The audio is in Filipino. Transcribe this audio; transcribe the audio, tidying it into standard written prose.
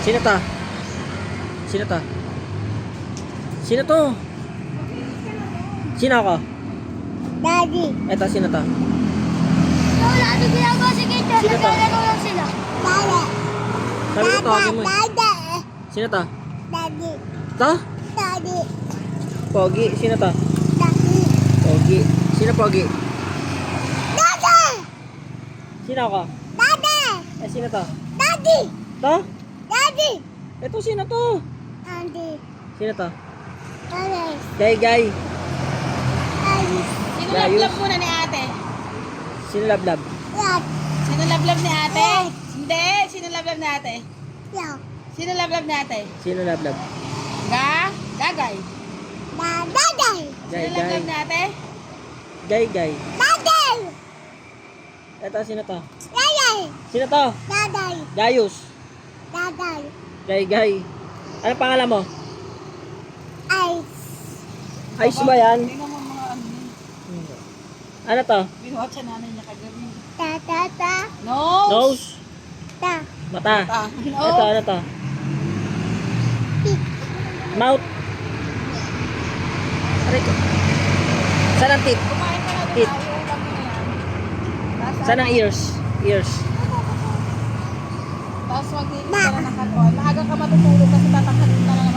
Sino to? Sino to? Sino to? Sino ako? Daddy. Eto, sino to? Wala na ginagawa si Kate. Sino to? Naglalaro lang sila. Daddy. Sabi ko, tawagin mo eh. Daddy. Sino to? Daddy. To? Daddy. Pogi. Sino to? Daddy. Pogi. Sino Pogi? Daddy. Sino ako? Daddy. Eh, sino to? Daddy. To? Daddy. Eto, sino to? Daddy. Sino to? Daddy. Gay, gay. Daddy. Sino Gayus. lablab muna ni ate? Sino lablab? Dad. Sino lablab ni ate? Hindi. Sino lablab ni ate? Yeah. Sino lablab ni ate? Sino lablab? Gagay. Daddy. Gay, Sino gay. lablab ni ate? Gay, gay. Daddy. Eto, sino to? Daddy. Sino to? Daddy. Gayus. Daddy. Gay, gay. Ano pangalan mo? Ice. Ayos ba yan? Tingnan mo mga ano yun. Ano to? Binuhat siya nanay niya kagabi. Ta ta ta. Nose. Nose? Ta. Mata? Ah, Ito, ano to? Pig. Mouth? Aray ko. Saan ang teeth? Kumain ka na doon Teeth. tayo. Ulam mo na yan. Saan ang ears? Ears. Tapos maglinis ka na ng katawan. Maaga ka matutulog kasi tatanghalin ka na ng